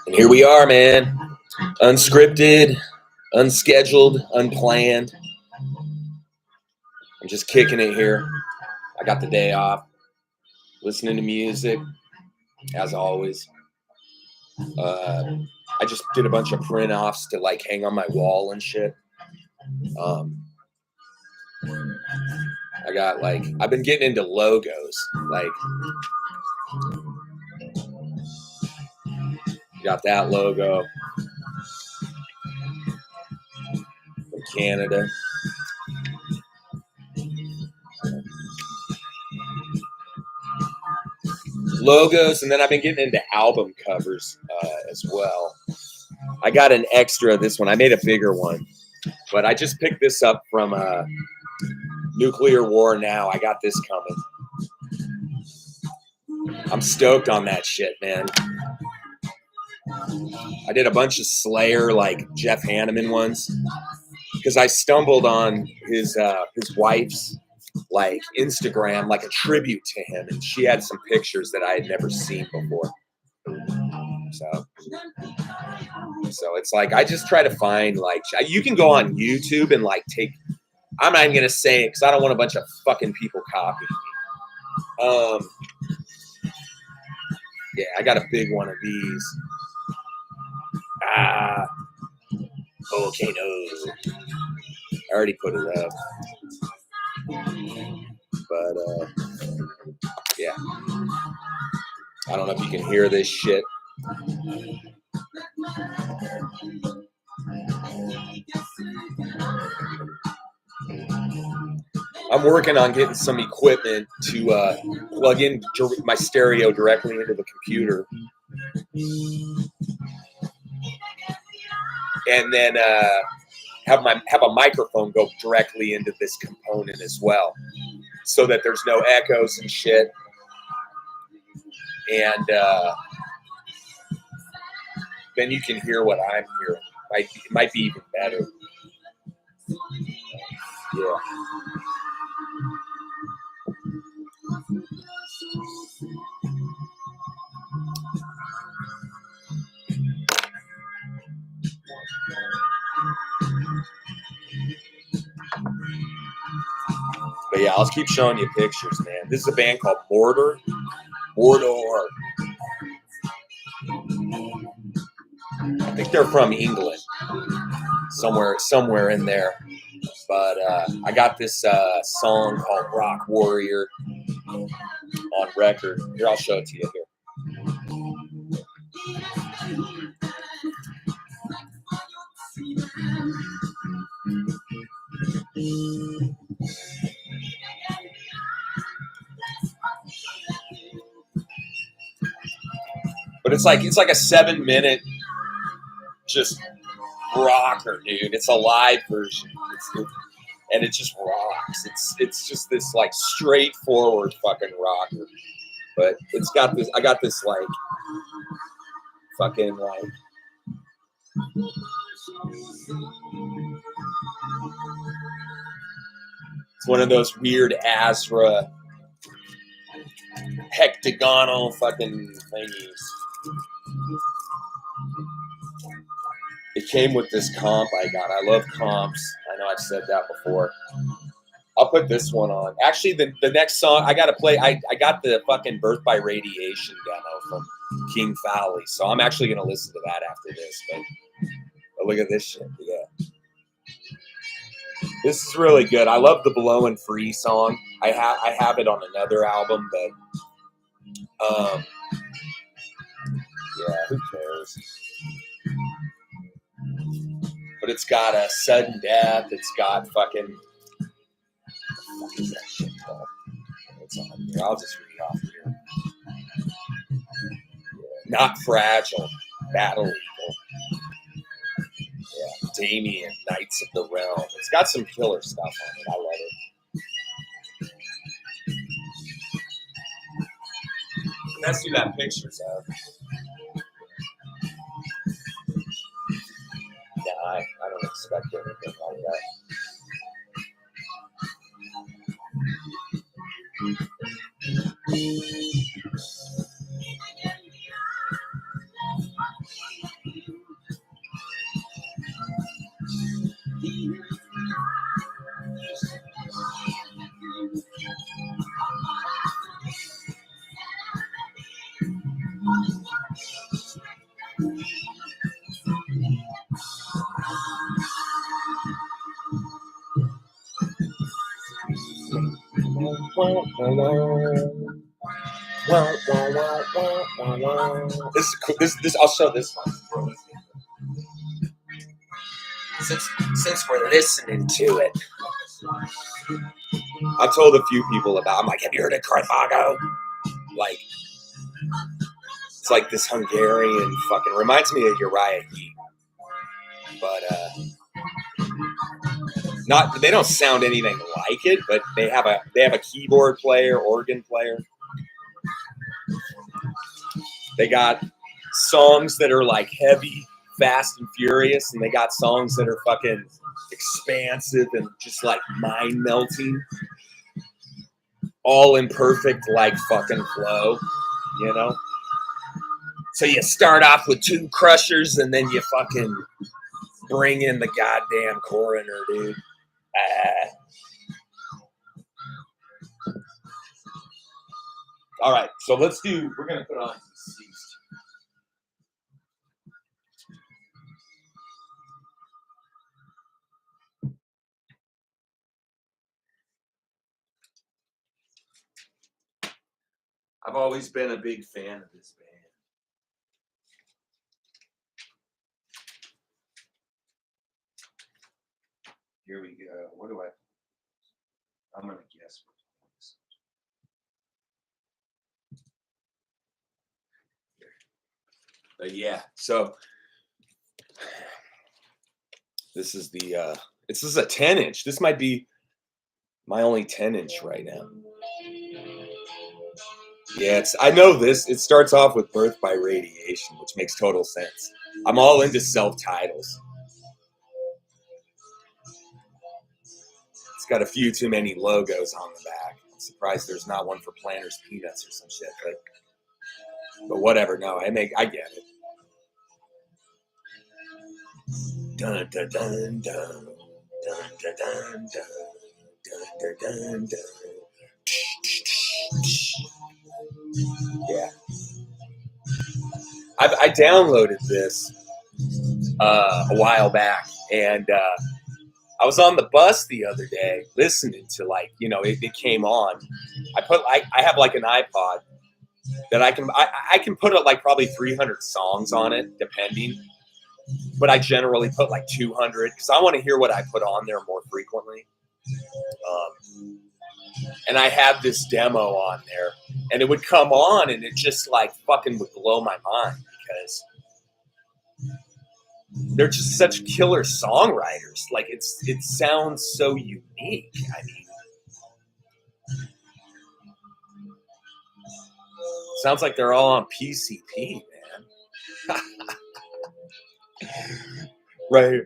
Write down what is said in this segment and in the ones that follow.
And here we are, man. Unscripted, unscheduled, unplanned. I'm just kicking it here. I got the day off. Listening to music, as always. I just did a bunch of print offs to like hang on my wall and shit. I've been getting into logos. Like, got that logo from Canada. Logos, and then I've been getting into album covers as well. I got an extra of this one. I made a bigger one, but I just picked this up from Nuclear War Now. I got this coming. I'm stoked on that shit, man. I did a bunch of Slayer, like Jeff Hanneman ones, because I stumbled on his wife's like Instagram, like a tribute to him, and she had some pictures that I had never seen before. So it's like I just try to find, like, you can go on YouTube and like take. I'm not even gonna say it because I don't want a bunch of fucking people copying me. Yeah, I got a big one of these. Volcano. I already put it up. But, yeah. I don't know if you can hear this shit. I'm working on getting some equipment to plug in my stereo directly into the computer. And then have a microphone go directly into this component as well, so that there's no echoes and shit. And then you can hear what I'm hearing. It might be even better. Yeah. But yeah, I'll keep showing you pictures, man. This is a band called Mordor. I think they're from England, somewhere in there. But I got this song called Rock Warrior on record. Here, I'll show it to you here. But it's like a 7-minute just rocker, dude. It's a live version, and it just rocks. It's just this like straightforward fucking rocker, but it's got this. I got this like fucking like. It's one of those weird Azra hectagonal fucking thingies. It came with this comp I got. I love comps. I know I've said that before. I'll put this one on. Actually, the next song I got to play, I got the fucking Birth by Radiation demo from King Fowley, so I'm actually going to listen to that after this. But look at this shit. Yeah. This is really good. I love the Blowin' Free song. I have it on another album, but yeah, who cares? But it's got a sudden death. It's got fucking. What is that shit called? It's on here. I'll just read off here. Yeah. Not Fragile. Battle Eagle. Yeah. Damien, Knights of the Realm. It's got some killer stuff on it. I love it. That's who that picture's of. Yeah, I don't expect anything like that. This is cool. This I'll show this one. Since we're listening to it, I've told a few people about. I'm like, have you heard of Carthago? Like, it's like this Hungarian fucking reminds me of Uriah Heep, but not. They don't sound anything like it, but they have a keyboard player, organ player. They got songs that are like heavy, fast and furious, and they got songs that are fucking expansive and just like mind melting, all in perfect like fucking flow, you know. So you start off with two crushers, and then you fucking bring in the goddamn coroner, dude. All right, so we're gonna put on Deceased. I've always been a big fan of this band. Here we go. What do I'm gonna guess what it is. Yeah, so this is this is a 10-inch. This might be my only 10-inch right now. Yeah, I know this. It starts off with Birth by Radiation, which makes total sense. I'm all into self-titles. It's got a few too many logos on the back. I'm surprised there's not one for Planters Peanuts or some shit, but whatever. No, I get it. Dun dun dun dun dun dun dun dun dun dun. Yeah, I downloaded this a while back, and I was on the bus the other day listening to it came on. I have like an iPod that I can put like probably 300 songs on it depending, but I generally put like 200 because I want to hear what I put on there more frequently. And I had this demo on there, and it would come on, and it just like fucking would blow my mind because they're just such killer songwriters. Like it sounds so unique. I mean, sounds like they're all on PCP, man. Right.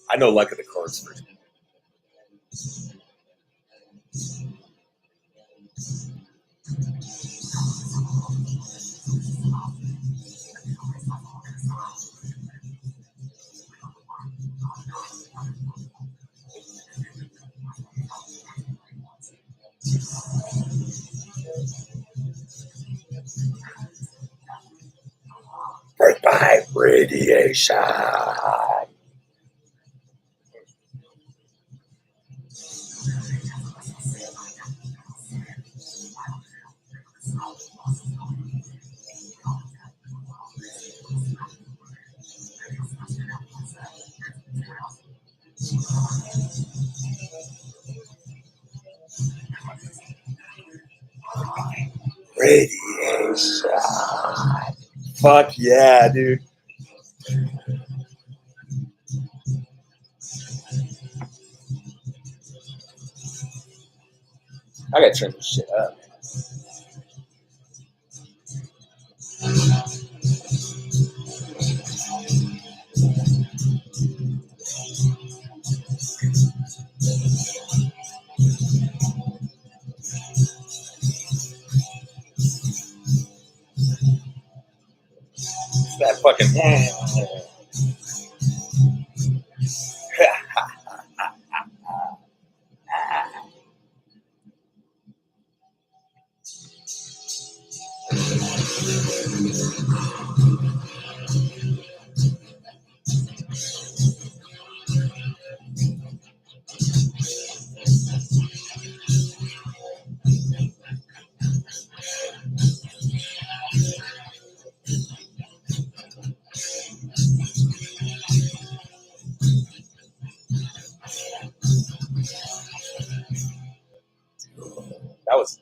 I know Luck of the Chords version. Birth by Radiation. Radiation. Fuck yeah, dude. I gotta turn this shit up. That fucking. That was.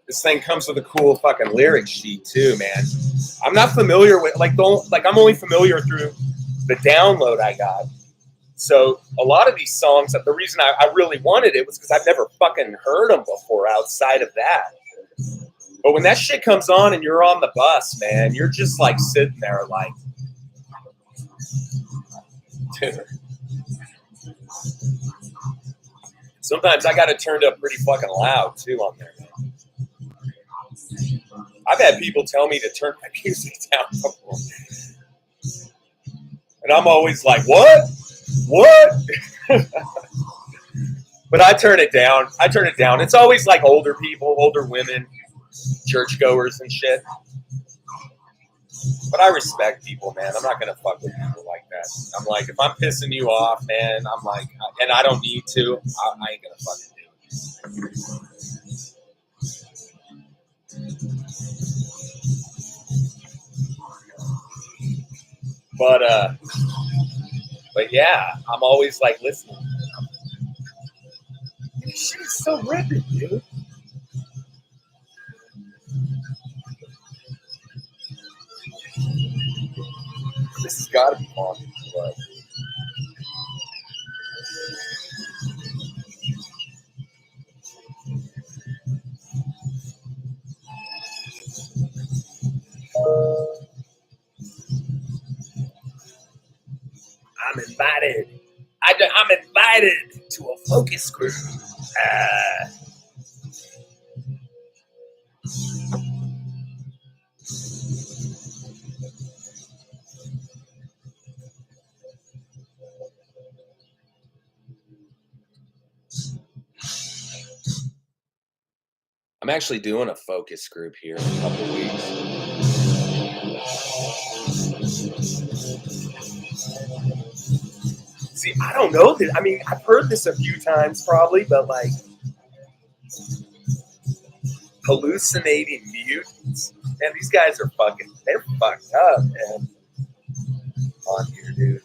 This thing comes with a cool fucking lyric sheet too, man. I'm not familiar with I'm only familiar through the download I got. So a lot of these songs, the reason I really wanted it was because I've never fucking heard them before outside of that. But when that shit comes on and you're on the bus, man, you're just like sitting there like, dude. Sometimes I got it turned up pretty fucking loud too on there, man. I've had people tell me to turn my music down before. And I'm always like, what? But I turn it down. It's always like older people, older women, churchgoers and shit. But I respect people, man. I'm not going to fuck with people like that. I'm like, if I'm pissing you off, man, I'm like, and I don't need to, I ain't going to fucking do it. But yeah, I'm always like listening. This shit is so ripping, dude. This has got to be fun. But I'm invited. I'm invited to a focus group. I'm actually doing a focus group here in a couple weeks. See, I don't know that. I mean, I've heard this a few times probably, but like hallucinating mutants. Man, these guys are they're fucked up, man. On here, dude.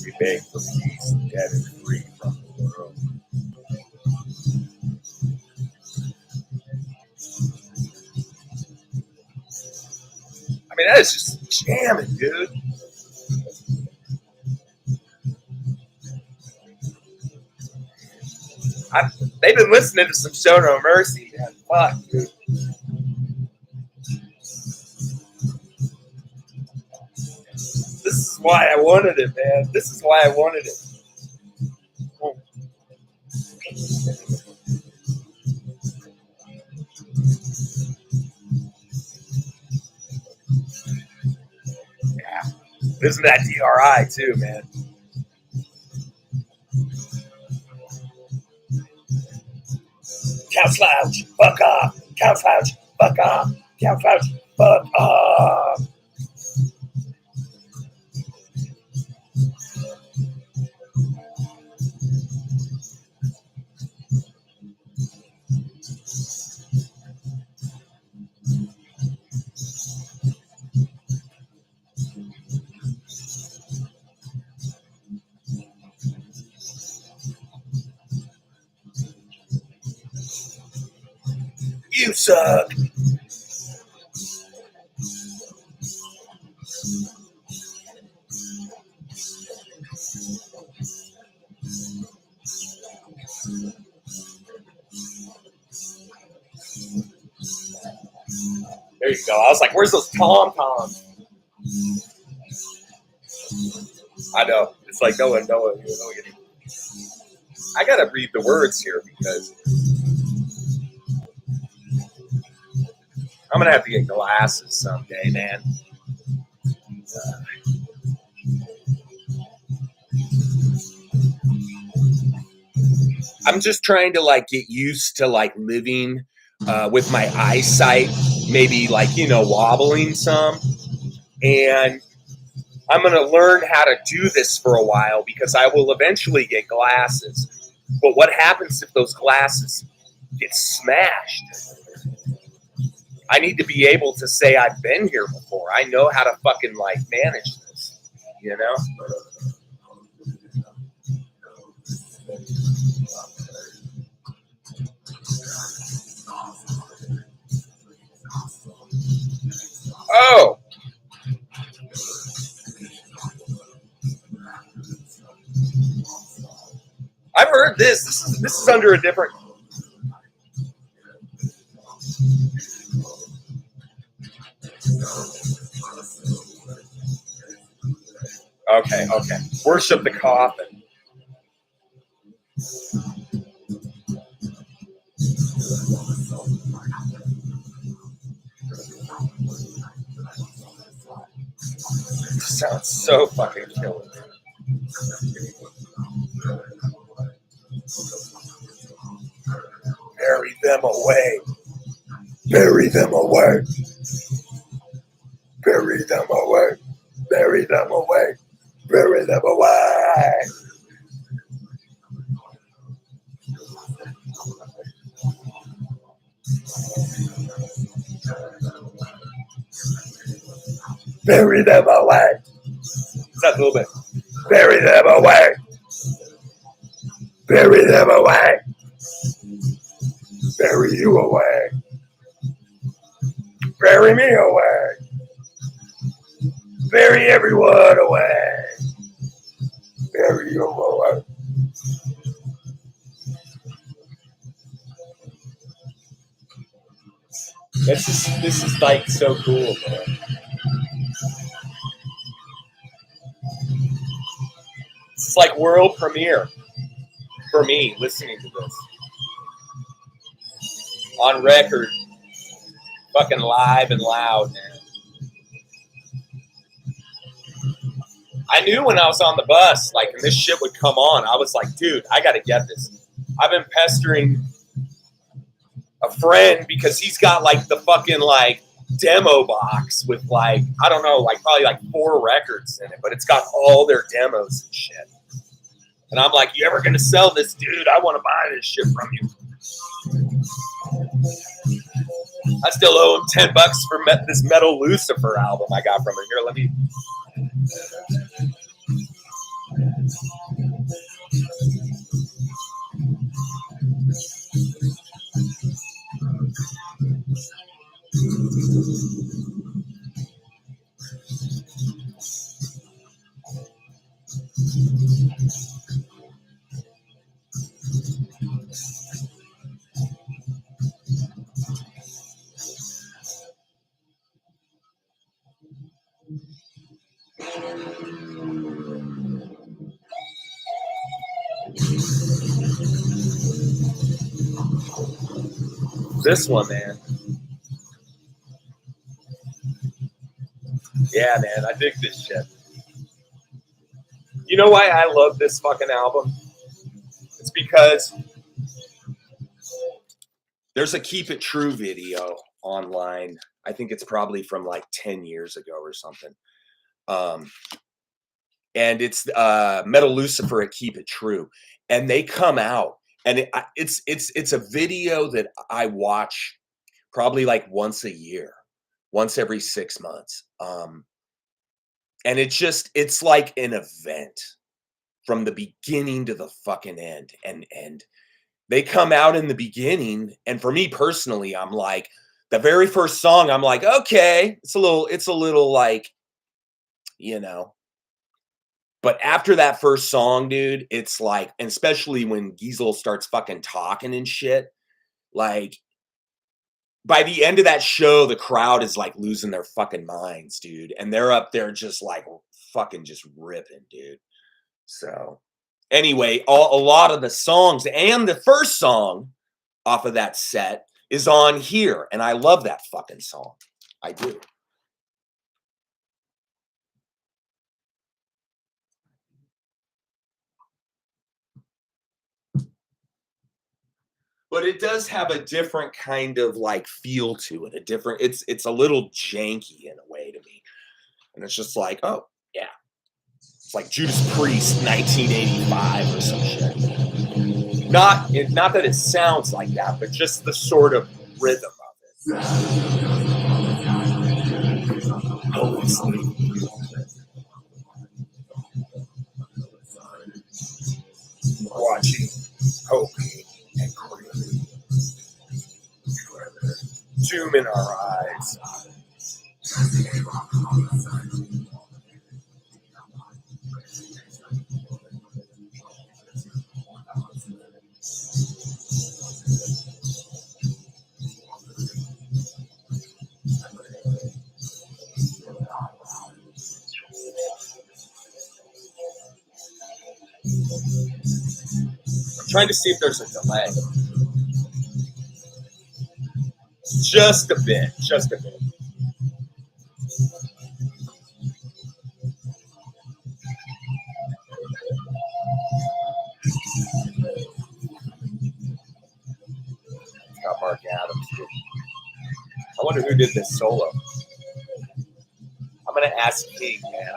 We beg for peace, dead and free from the world. I mean, that is just jamming, dude. They've been listening to some Show No Mercy, man. Fuck, dude. This is why I wanted it, man. This is why I wanted it. Yeah. Listen to that DRI too, man. Cow slouch, fuck off. Cow slouch, fuck off. Cow slouch, fuck off. You suck. There you go. I was like, where's those tom-toms? I know. It's like going. I got to read the words here because I'm going to have to get glasses someday, man. I'm just trying to like get used to like living with my eyesight, maybe like, wobbling some. And I'm going to learn how to do this for a while because I will eventually get glasses. But what happens if those glasses get smashed? I need to be able to say I've been here before. I know how to fucking like manage this, Oh, I've heard this. This is under a different. Okay. Worship the coffin. Sounds so fucking killer. Bury them away. Bury them away. Bury them away. Bury them away. Bury them away. Bury them away. Is that a little bit? Bury them away. Bury them away. Bury you away. Bury me away. Bury everyone away. Bury you away. This is like so cool, man. It's like world premiere for me listening to this on record, fucking live and loud, man. I knew when I was on the bus, like, and this shit would come on, I was like, dude, I gotta get this. I've been pestering a friend because he's got like the fucking like demo box with like, I don't know, like probably like 4 records in it, but it's got all their demos and shit. And I'm like, you ever gonna sell this, dude? I want to buy this shit from you. I still owe him $10 for this Metal Lucifer album I got from him. Here, let me. This one, man. Yeah, man, I dig this shit. You know why I love this fucking album? It's because there's a Keep It True video online. I think it's probably from like 10 years ago or something. And it's Metal Lucifer at Keep It True. And they come out, and it's a video that I watch probably like once a year, once every 6 months. And it's like an event from the beginning to the fucking end. And they come out in the beginning, and for me personally, I'm like, the very first song, I'm like, okay, it's a little like, you know. But after that first song, dude, it's like, and especially when Giesel starts fucking talking and shit, like, by the end of that show, the crowd is like losing their fucking minds, dude. And they're up there just like fucking just ripping, dude. So anyway, a lot of the songs and the first song off of that set is on here. And I love that fucking song. I do. But it does have a different kind of like feel to it. It's a little janky in a way to me. And it's just like, oh, yeah. It's like Judas Priest 1985 or some shit. Not that it sounds like that, but just the sort of rhythm of it. Holy sleep. Watching, hoping, and grieving. Doom in our eyes. I'm trying to see if there's a delay. Just a bit. Got Mark Adams. I wonder who did this solo. I'm gonna ask King, man.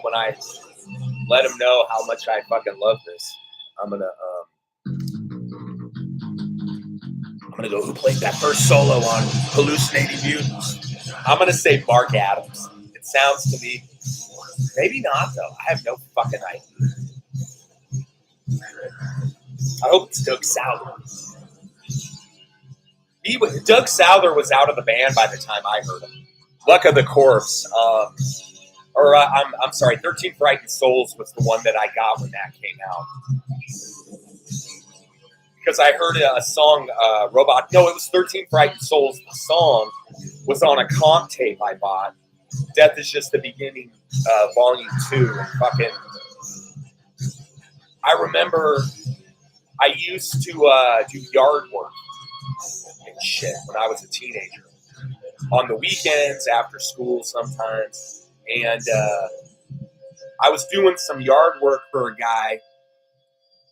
When I let him know how much I fucking love this. I'm gonna go, who played that first solo on Hallucinating Mutants? I'm gonna say Mark Adams. It sounds to me, maybe not though. I have no fucking idea. I hope it's Doug Souther. Doug Souther was out of the band by the time I heard him. Luck of the Corpse, I'm sorry, 13 Frightened Souls was the one that I got when that came out. Because I heard a song, it was 13 Frightened Souls. The song was on a comp tape I bought. Death is Just the Beginning, Volume 2. And fucking, I remember I used to do yard work and shit when I was a teenager. On the weekends, after school sometimes. And I was doing some yard work for a guy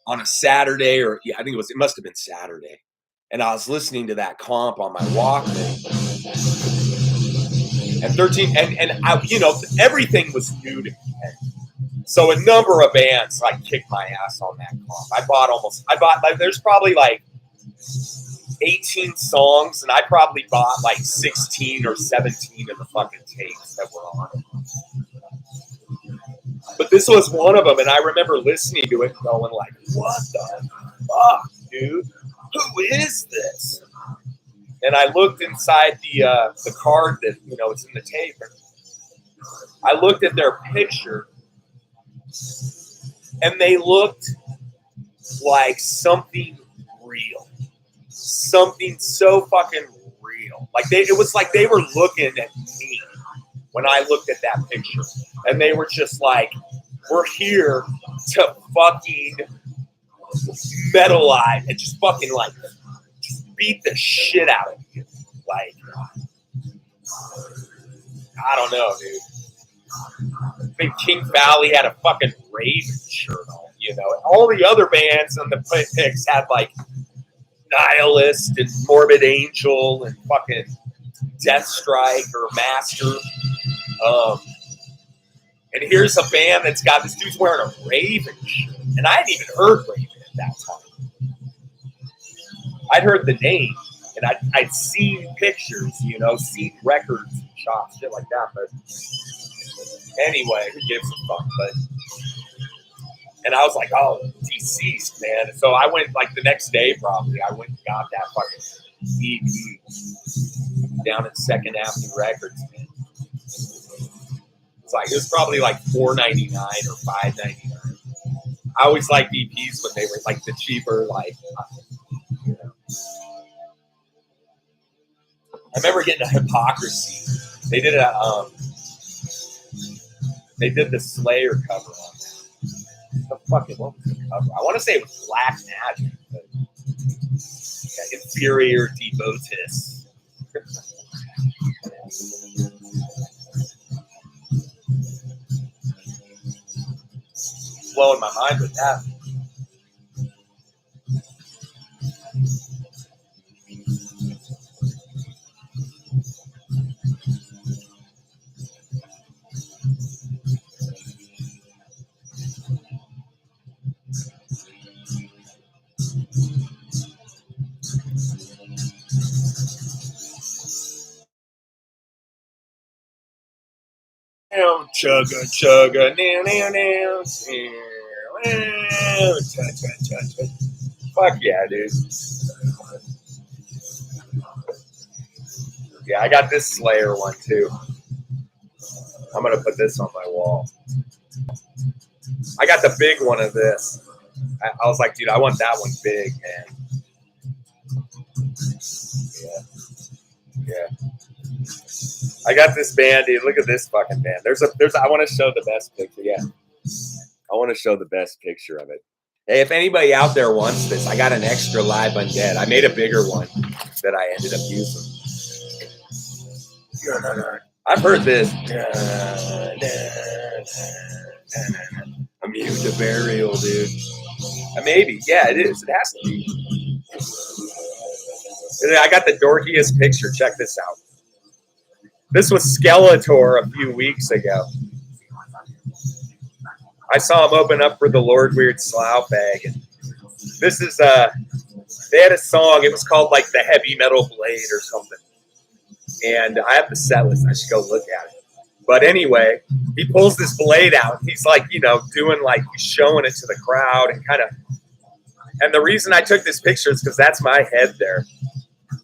on a Saturday, I think it must have been Saturday. And I was listening to that comp on my Walkman. And 13, and I, everything was new to me. So a number of bands like kicked my ass on that comp. There's probably like 18 songs, and I probably bought like 16 or 17 of the fucking tapes that were on it. But this was one of them, and I remember listening to it and going like, what the fuck, dude? Who is this? And I looked inside the card that, it's in the tape. And I looked at their picture, and they looked like something real. Something so fucking real. It was like they were looking at me when I looked at that picture. And they were just like, we're here to fucking metalize and just fucking like just beat the shit out of you. Like, I don't know, dude. I think King Valley had a fucking Raven shirt on, you know. All the other bands on the picks had like Nihilist and Morbid Angel and fucking Deathstrike or Master. And here's a band that's got this dude's wearing a Raven shirt. And I hadn't even heard Raven at that time. I'd heard the name and I'd seen pictures, you know, seen records and shots, shit like that. But anyway, who gives a fuck? And I was like, oh, deceased, man. And so I went like the next day probably. I went and got that fucking EP down at Second Avenue Records, man. It's like it was probably like $4.99 or $5.99. I always liked EPs when they were like the cheaper, like you know. I remember getting a Hypocrisy. They did the Slayer cover on that. What was the cover? I want to say it was Black Magic, but yeah, Inferior Devotis. Blowing my mind with that. Chugga chugga now now now. Fuck yeah, dude. Yeah, I got this Slayer one too. I'm gonna put this on my wall. I got the big one of this. I was like, dude, I want that one big, man. Yeah. I got this band, dude. Look at this fucking band. There's I want to show the best picture. Yeah. I want to show the best picture of it. Hey, if anybody out there wants this, I got an extra Live Undead. I made a bigger one that I ended up using. I've heard this. Immune to Burial, dude. Maybe. Yeah, it is. It has to be. I got the dorkiest picture. Check this out. This was Skeletor a few weeks ago. I saw him open up for the Lord Weird Slough Bag. And this is, they had a song. It was called like the Heavy Metal Blade or something. And I have the set list. I should go look at it. But anyway, he pulls this blade out. He's like, you know, doing like, he's showing it to the crowd and kind of. And the reason I took this picture is because that's my head there.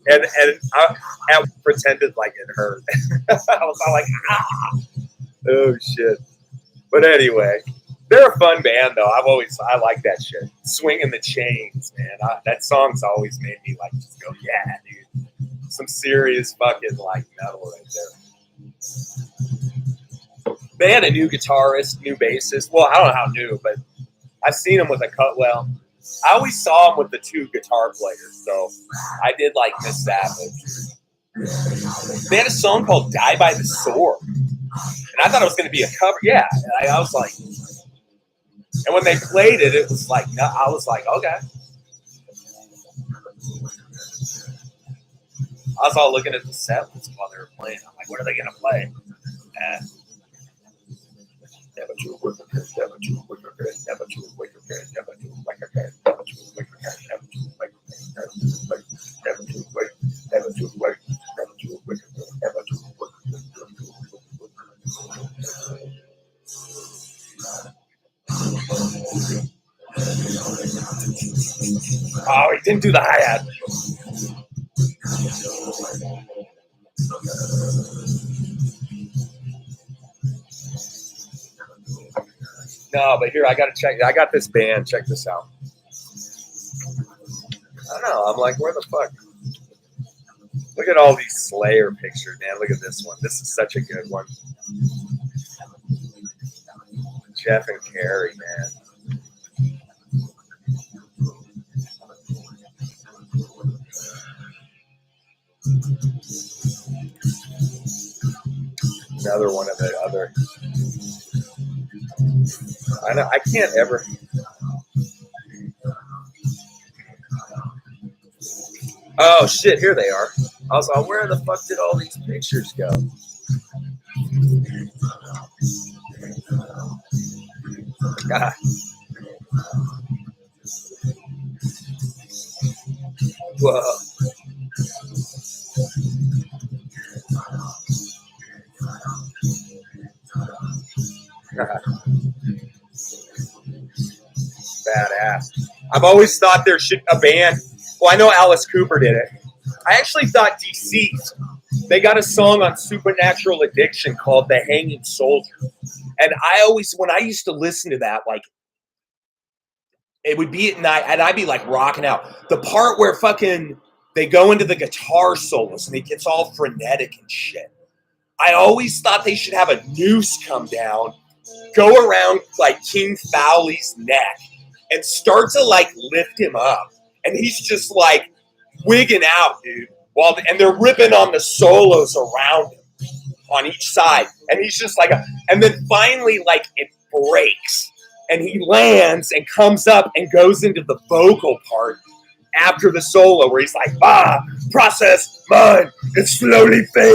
And I pretended like it hurt. I was all like, ah. Oh, shit. But anyway, they're a fun band, though. I like that shit. Swinging the Chains, man. That song's always made me like just go, yeah, dude. Some serious fucking like metal right there. They had a new guitarist, new bassist. Well, I don't know how new, but I've seen him with a Cutwell. I always saw him with the two guitar players, so I did like Miss Savage. They had a song called Die by the Sword. And I thought it was going to be a cover. Yeah, I was like, and when they played it, it was like, no, I was like, okay. I was all looking at the set list while they were playing. I'm like, what are they going to play? Oh, he didn't do the hi-hat. No, but here, I got to check. I got this band. Check this out. I don't know. I'm like, where the fuck? Look at all these Slayer pictures, man. Look at this one. This is such a good one. Jeff and Carrie, man. Another one of the other. I know I can't ever. Oh shit! Here they are. I was like, where the fuck did all these pictures go? God. Whoa. Badass. I've always thought there should a band. Well, I know Alice Cooper did it. I actually thought Deceased. They got a song on Supernatural Addiction called "The Hanging Soldier," and I always, when I used to listen to that, like it would be at night, and I'd be like rocking out. The part where fucking they go into the guitar solos and it gets all frenetic and shit. I always thought they should have a noose come down, go around like King Fowley's neck, and start to like lift him up, and he's just like wigging out, dude. And they're ripping on the solos around him on each side, and he's just like, and then finally, like it breaks, and he lands and comes up and goes into the vocal part after the solo where he's like, process mine, it slowly fails.